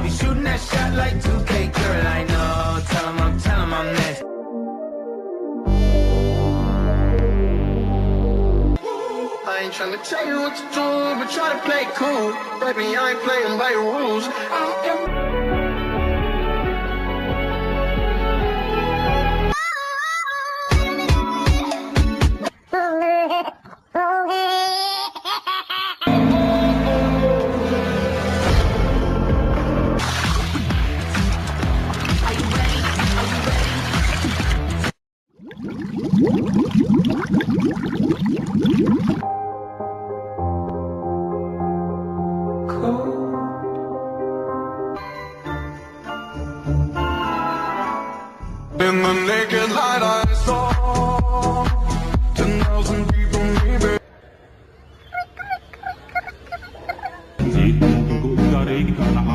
You shooting that shot like 2K, girl, I know. Tell 'em I'm next. I ain't tryna tell you what to do, but try to play cool. Baby, I ain't playing by your rules. I don't care. In the naked light I saw 10,000 people maybe. Tunggu udara kita nak